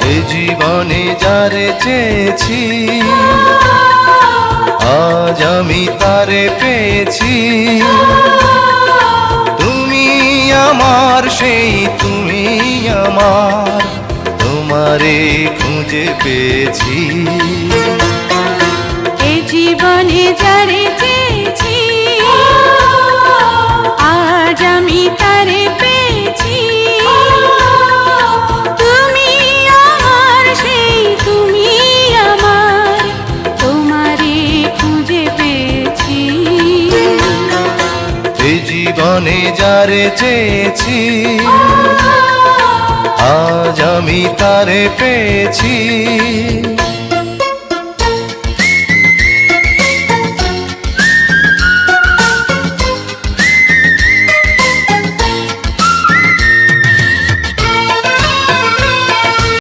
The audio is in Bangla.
এ জীবনে যারে চেয়েছি আজ আমি তারে পেয়েছি। তুমি আমার সেই তুমি আমার, তোমারে খুঁজে পেয়েছি। এ জীবনে যারে চেয়েছি আজ আমি তারে পেয়েছি। তুমি আমার সেই তুমি আমার, তোমারে খুঁজে পেয়েছি। এ জীবনে যারে চেয়েছি আজ আমি তারে পেয়েছি।